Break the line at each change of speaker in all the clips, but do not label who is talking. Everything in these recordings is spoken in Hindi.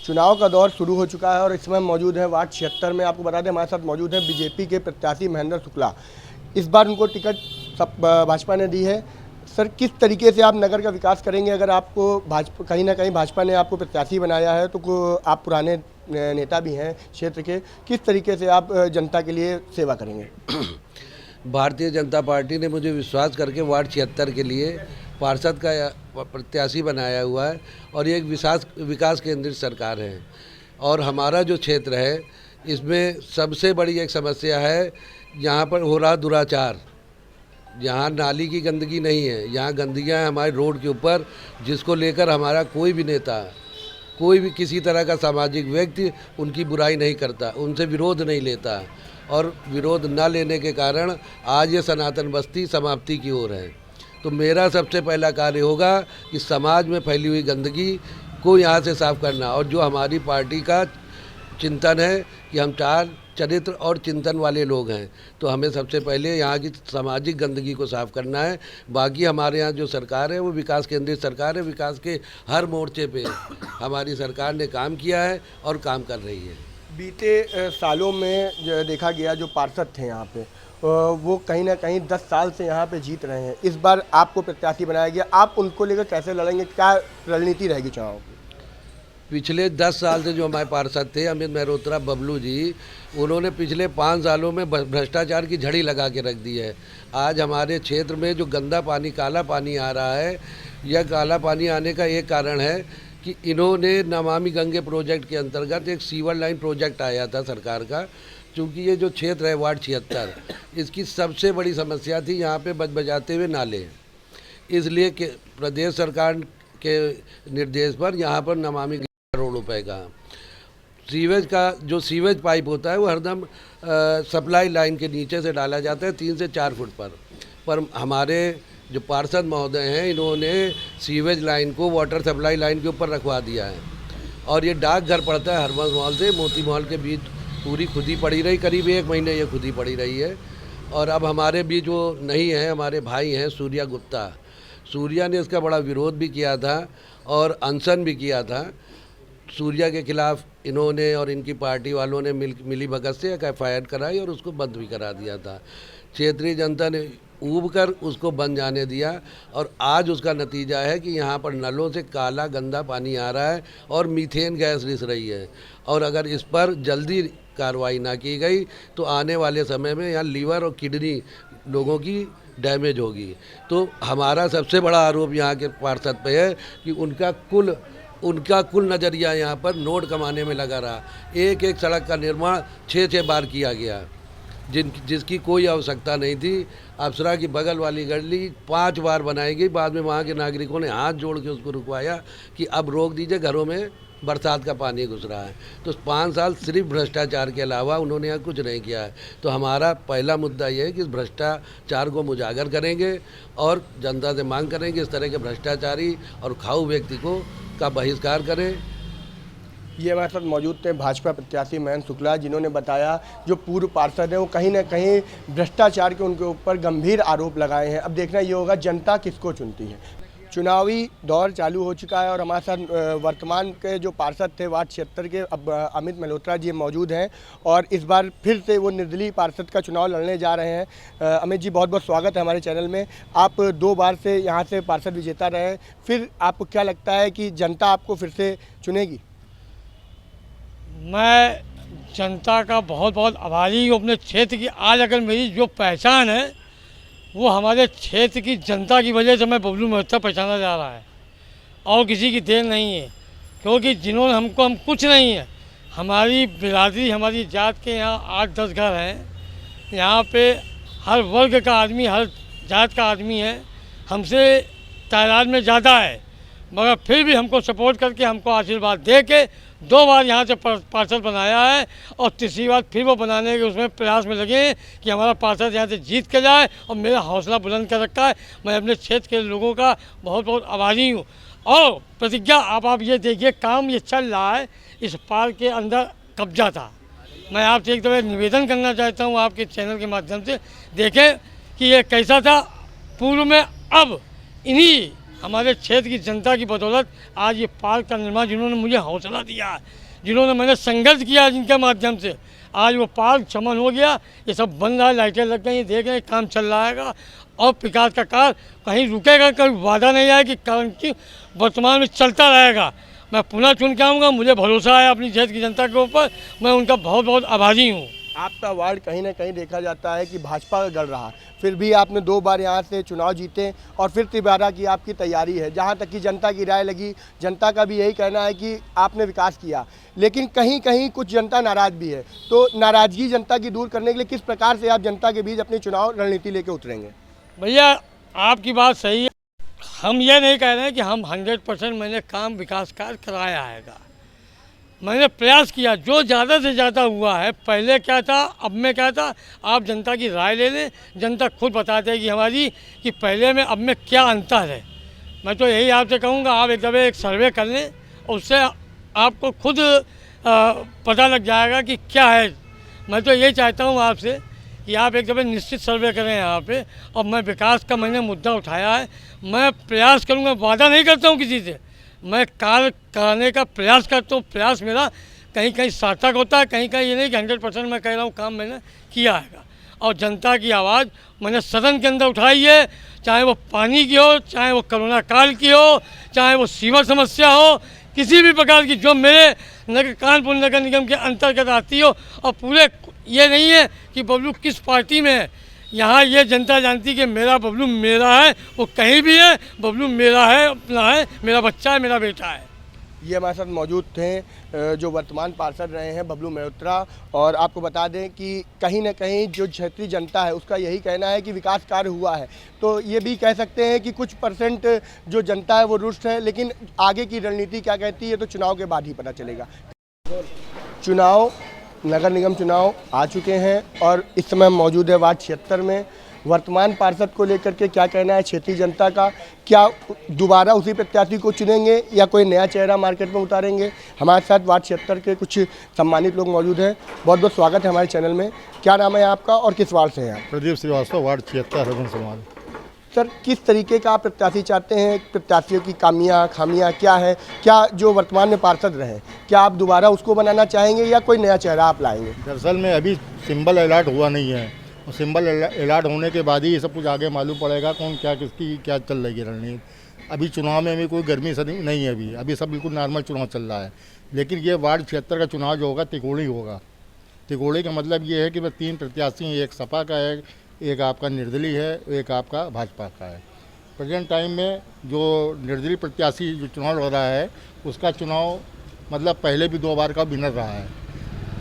चुनाव का दौर शुरू हो चुका है और इस समय मौजूद है वार्ड 76 में। आपको बता दें हमारे साथ मौजूद हैं बीजेपी के प्रत्याशी महेंद्र शुक्ला। इस बार उनको टिकट भाजपा ने दी है। सर, किस तरीके से आप नगर का विकास करेंगे? अगर आपको भाजपा कहीं ना कहीं भाजपा ने आपको प्रत्याशी बनाया है तो आप पुराने नेता भी हैं क्षेत्र के, किस तरीके से आप जनता के लिए सेवा करेंगे?
भारतीय जनता पार्टी ने मुझे विश्वास करके वार्ड 76 के लिए पार्षद का प्रत्याशी बनाया हुआ है और ये एक विकास केंद्रित सरकार है। और हमारा जो क्षेत्र है इसमें सबसे बड़ी एक समस्या है, यहाँ पर हो रहा दुराचार। यहाँ नाली की गंदगी नहीं है, यहाँ गंदगियाँ हैं हमारे रोड के ऊपर, जिसको लेकर हमारा कोई भी नेता, कोई भी किसी तरह का सामाजिक व्यक्ति उनकी बुराई नहीं करता, उनसे विरोध नहीं लेता। और विरोध न लेने के कारण आज ये सनातन बस्ती समाप्ति की ओर है। तो मेरा सबसे पहला कार्य होगा कि समाज में फैली हुई गंदगी को यहाँ से साफ करना। और जो हमारी पार्टी का चिंतन है कि हम 4 चरित्र और चिंतन वाले लोग हैं, तो हमें सबसे पहले यहाँ की सामाजिक गंदगी को साफ करना है। बाकी हमारे यहाँ जो सरकार है वो विकास केंद्रित सरकार है। विकास के हर मोर्चे पे हमारी सरकार ने काम किया है और काम कर रही है।
बीते सालों में जो देखा गया, जो पार्षद थे यहाँ पे वो कहीं ना कहीं 10 साल से यहाँ पे जीत रहे हैं। इस बार आपको प्रत्याशी बनाया गया, आप उनको लेकर कैसे लड़ेंगे? क्या रणनीति रहेगी चुनाव की?
पिछले 10 साल से जो हमारे पार्षद थे अमित मेहरोत्रा बबलू जी, उन्होंने पिछले 5 सालों में भ्रष्टाचार की झड़ी लगा के रख दी है। आज हमारे क्षेत्र में जो गंदा पानी, काला पानी आ रहा है, यह काला पानी आने का एक कारण है कि इन्होंने नमामि गंगे प्रोजेक्ट के अंतर्गत एक सीवर लाइन प्रोजेक्ट आया था सरकार का। चूँकि ये जो क्षेत्र है वार्ड 76, इसकी सबसे बड़ी समस्या थी यहाँ पे बजाते हुए नाले। इसलिए कि प्रदेश सरकार के निर्देश पर यहाँ पर नमामि करोड़ रुपए का सीवेज का जो सीवेज पाइप होता है वो हरदम सप्लाई लाइन के नीचे से डाला जाता है 3 से 4 फुट पर हमारे जो पार्षद महोदय हैं इन्होंने सीवेज लाइन को वाटर सप्लाई लाइन के ऊपर रखवा दिया है। और ये डाकघर पड़ता है हरबंस मॉल से मोती महल के बीच, पूरी खुदी पड़ी रही, करीब 1 महीने ये खुदी पड़ी रही है। और अब हमारे बीच वो नहीं है, हमारे भाई हैं सूर्या गुप्ता। सूर्या ने इसका बड़ा विरोध भी किया था और अनशन भी किया था। सूर्या के खिलाफ इन्होंने और इनकी पार्टी वालों ने मिली भगत से एक FIR कराई और उसको बंद भी करा दिया था। क्षेत्रीय जनता ने ऊब कर उसको बंद जाने दिया और आज उसका नतीजा है कि यहाँ पर नलों से काला गंदा पानी आ रहा है और मीथेन गैस रिस रही है। और अगर इस पर जल्दी कार्रवाई ना की गई तो आने वाले समय में यहाँ लीवर और किडनी लोगों की डैमेज होगी। तो हमारा सबसे बड़ा आरोप यहाँ के पार्षद पे है कि उनका कुल नज़रिया यहाँ पर नोट कमाने में लगा रहा। एक सड़क का निर्माण 6 बार किया गया जिसकी कोई आवश्यकता नहीं थी। अप्सरा की बगल वाली गली 5 बार बनाई गई, बाद में वहाँ के नागरिकों ने हाथ जोड़ के उसको रुकवाया कि अब रोक दीजिए, घरों में बरसात का पानी घुस रहा है। तो 5 साल सिर्फ भ्रष्टाचार के अलावा उन्होंने यहाँ कुछ नहीं किया है। तो हमारा पहला मुद्दा ये है कि इस भ्रष्टाचार को उजागर करेंगे और जनता से मांग करेंगे इस तरह के भ्रष्टाचारी और खाऊ व्यक्ति का बहिष्कार करें।
ये हमारे साथ मौजूद थे भाजपा प्रत्याशी महेंद्र शुक्ला, जिन्होंने बताया जो पूर्व पार्षद हैं वो कहीं ना कहीं भ्रष्टाचार के उनके ऊपर गंभीर आरोप लगाए हैं। अब देखना ये होगा जनता किसको चुनती है। चुनावी दौर चालू हो चुका है और हमारे साथ वर्तमान के जो पार्षद थे वार्ड 76 के अब अमित मेहरोत्रा जी मौजूद हैं और इस बार फिर से वो निर्दलीय पार्षद का चुनाव लड़ने जा रहे हैं। अमित जी, बहुत बहुत स्वागत है हमारे चैनल में। आप 2 बार से यहाँ से पार्षद विजेता रहे, फिर आपको क्या लगता है कि जनता आपको फिर से चुनेगी?
मैं जनता का बहुत बहुत आभारी हूँ अपने क्षेत्र की। आज अगर मेरी जो पहचान है वो हमारे क्षेत्र की जनता की वजह से मैं बबलू मेहरोत्रा पहचाना जा रहा है और किसी की देन नहीं है। क्योंकि जिन्होंने हम कुछ नहीं है, हमारी बिरादरी, हमारी जात के यहाँ 8-10 घर हैं। यहाँ पे हर वर्ग का आदमी, हर जात का आदमी है, हमसे तादाद में ज़्यादा है, मगर फिर भी हमको सपोर्ट करके हमको आशीर्वाद दे के 2 बार यहाँ से पार्षद बनाया है और तीसरी बार फिर वो बनाने के उसमें प्रयास में लगे कि हमारा पार्षद यहाँ से जीत के जाए और मेरा हौसला बुलंद कर रखा है। मैं अपने क्षेत्र के लोगों का बहुत बहुत आभारी हूँ। और प्रतिज्ञा आप ये देखिए, काम ये चल रहा है, इस पार्क के अंदर कब्जा था। मैं आपसे एक दफ़ा निवेदन करना चाहता हूँ आपके चैनल के माध्यम से, देखें कि ये कैसा था पूर्व में। अब इन्हीं हमारे क्षेत्र की जनता की बदौलत आज ये पार्क का निर्माण, जिन्होंने मुझे हौसला दिया, जिन्होंने मैंने संघर्ष किया जिनके माध्यम से आज वो पार्क चमन हो गया। ये सब बन रहा है, लाइटें लग गई, देख रहे हैं काम चल रहा है और विकास का कार्य कहीं रुकेगा, कहीं वादा नहीं है कि कारण कि वर्तमान में चलता रहेगा। मैं पुनः चुन के आऊँगा, मुझे भरोसा है अपनी क्षेत्र की जनता के ऊपर, मैं उनका बहुत बहुत आभारी हूँ।
आपका वार्ड कहीं ना कहीं देखा जाता है कि भाजपा का गढ़ रहा, फिर भी आपने 2 बार यहाँ से चुनाव जीते और फिर तिबारा की आपकी तैयारी है। जहाँ तक कि जनता की राय लगी, जनता का भी यही कहना है कि आपने विकास किया, लेकिन कहीं कहीं कुछ जनता नाराज़ भी है। तो नाराज़गी जनता की दूर करने के लिए किस प्रकार से आप जनता के बीच अपनी चुनाव रणनीति लेकर उतरेंगे?
भैया आपकी बात सही है, हम ये नहीं कह रहे हैं कि हम 100% मैंने काम विकास कार्य कराया है। मैंने प्रयास किया, जो ज़्यादा से ज़्यादा हुआ है। पहले क्या था, अब में क्या था, आप जनता की राय ले लें, जनता खुद बताते हैं कि हमारी कि पहले में अब में क्या अंतर है। मैं तो यही आपसे कहूँगा, आप एक दफ़े एक सर्वे कर लें, उससे आपको खुद पता लग जाएगा कि क्या है। मैं तो यही चाहता हूँ आपसे कि आप एक दफ़े निश्चित सर्वे करें यहाँ पे। और मैं विकास का मैंने मुद्दा उठाया है, मैं प्रयास करूँगा, वादा नहीं करता हूँ किसी से, मैं कार्य कराने का प्रयास करता हूँ। प्रयास मेरा कहीं कहीं सार्थक होता है, कहीं कहीं ये नहीं कि 100% मैं कह रहा हूँ काम मैंने किया है। और जनता की आवाज़ मैंने सदन के अंदर उठाई है, चाहे वो पानी की हो, चाहे वो कोरोना काल की हो, चाहे वो सीवर समस्या हो, किसी भी प्रकार की जो मेरे कानपुर नगर निगम के अंतर्गत आती हो। और पूरे ये नहीं है कि बबलू किस पार्टी में है, यहाँ ये जनता जानती कि मेरा बबलू मेरा है, वो कहीं भी है, बबलू मेरा है, अपना है, मेरा बच्चा है, मेरा बेटा है।
ये हमारे साथ मौजूद थे जो वर्तमान पार्षद रहे हैं बबलू मेहत्रा। और आपको बता दें कि कहीं ना कहीं जो क्षेत्रीय जनता है उसका यही कहना है कि विकास कार्य हुआ है। तो ये भी कह सकते हैं कि कुछ परसेंट जो जनता है वो रुष्ट है, लेकिन आगे की रणनीति क्या कहती है तो चुनाव के बाद ही पता चलेगा। चुनाव, नगर निगम चुनाव आ चुके हैं और इस समय मौजूद है वार्ड 76 में। वर्तमान पार्षद को लेकर के क्या कहना है क्षेत्रीय जनता का? क्या दोबारा उसी प्रत्याशी को चुनेंगे या कोई नया चेहरा मार्केट में उतारेंगे? हमारे साथ वार्ड 76 के कुछ सम्मानित लोग मौजूद हैं। बहुत बहुत स्वागत है हमारे चैनल में। क्या नाम है आपका और किस वार्ड से हैं आप?
प्रदीप श्रीवास्तव, वार्ड 76, रघुन समाज।
सर, किस तरीके का आप प्रत्याशी चाहते हैं? प्रत्याशियों की खामियां क्या है? क्या जो वर्तमान में पार्षद रहे, क्या आप दोबारा उसको बनाना चाहेंगे या कोई नया चेहरा आप लाएंगे?
दरअसल में अभी सिंबल अलॉट हुआ नहीं है, और सिंबल अलॉट होने के बाद ही ये सब कुछ आगे मालूम पड़ेगा कौन क्या किसकी क्या चल रही है रणनीति। अभी चुनाव में भी कोई गर्मी सा नहीं है, अभी सब बिल्कुल नॉर्मल चुनाव चल रहा है। लेकिन ये वार्ड 76 का चुनाव जो होगा तिकोड़ी होगा। तिकोड़ी का मतलब ये है कि वह 3 प्रत्याशी हैं, एक सपा का है, एक आपका निर्दलीय है, एक आपका भाजपा का है। प्रेजेंट टाइम में जो निर्दलीय प्रत्याशी जो चुनाव लड़ रहा है उसका चुनाव मतलब पहले भी 2 बार का विनर रहा है।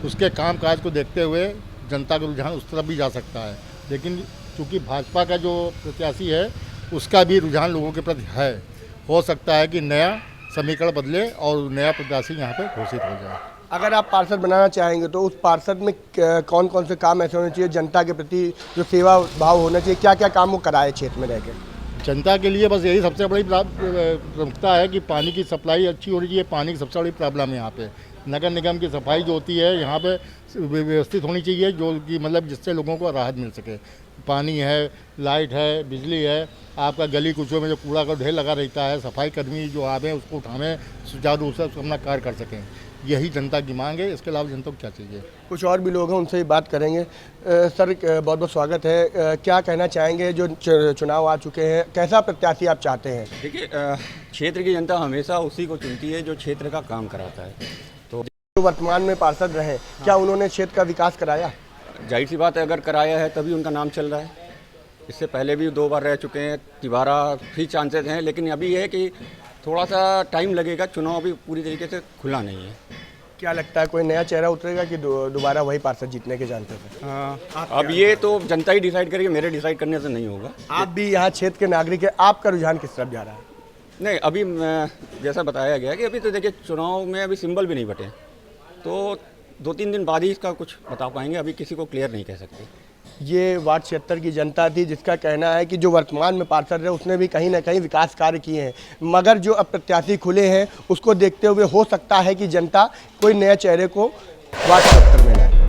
उसके कामकाज को देखते हुए जनता का रुझान उस तरफ भी जा सकता है। लेकिन चूँकि भाजपा का जो प्रत्याशी है उसका भी रुझान लोगों के प्रति है, हो सकता है कि नया समीकरण बदले और नया प्रत्याशी यहाँ पर घोषित हो जाए।
अगर आप पार्षद बनाना चाहेंगे तो उस पार्षद में कौन कौन से काम ऐसे होने चाहिए जनता के प्रति जो सेवा भाव होना चाहिए? क्या क्या काम वो कराए क्षेत्र में रहकर?
जनता के लिए बस यही सबसे बड़ी प्रमुखता है कि पानी की सप्लाई अच्छी होनी चाहिए। पानी की सबसे बड़ी प्रॉब्लम है यहाँ पे। नगर निगम की सफाई जो होती है यहाँ पे व्यवस्थित होनी चाहिए, जो कि मतलब जिससे लोगों को राहत मिल सके। पानी है, लाइट है, बिजली है, आपका गली कुचों में जो कूड़ा का ढेर लगा रहता है, सफाई कर्मी जो आवे उसको उठाने सुचारू रूप से अपना कार्य कर सकें, यही जनता की मांग है। इसके अलावा जनता को क्या चाहिए?
कुछ और भी लोग हैं, उनसे ही बात करेंगे। सर, बहुत बहुत स्वागत है। क्या कहना चाहेंगे, जो चुनाव आ चुके हैं, कैसा प्रत्याशी आप चाहते हैं?
देखिए, क्षेत्र की जनता हमेशा उसी को चुनती है जो क्षेत्र का काम कराता है। तो
जो वर्तमान में पार्षद रहे, क्या उन्होंने क्षेत्र का विकास कराया?
जाहिर सी बात है, अगर कराया है तभी उनका नाम चल रहा है। इससे पहले भी 2 बार रह चुके हैं, तिबारा भी चांसेस हैं, लेकिन अभी ये है कि थोड़ा सा टाइम लगेगा। चुनाव अभी पूरी तरीके से खुला नहीं है।
क्या लगता है कोई नया चेहरा उतरेगा कि दोबारा वही पार्षद जीतने के चांसेस हैं?
अब ये तो जनता ही डिसाइड करेगी, मेरे डिसाइड करने से नहीं होगा।
आप भी यहाँ क्षेत्र के नागरिक हैं, आपका रुझान किस तरफ जा रहा है?
नहीं, अभी जैसा बताया गया कि अभी तो देखिए चुनाव में अभी सिंबल भी नहीं बटे, तो 2-3 दिन बाद ही इसका कुछ बता पाएंगे। अभी किसी को क्लियर नहीं कह सकते।
ये वार्ड 76 की जनता थी जिसका कहना है कि जो वर्तमान में पार्षद है उसने भी कहीं ना कहीं विकास कार्य किए हैं, मगर जो अब प्रत्याशी खुले हैं उसको देखते हुए हो सकता है कि जनता कोई नए चेहरे को वार्ड 76 में लाए।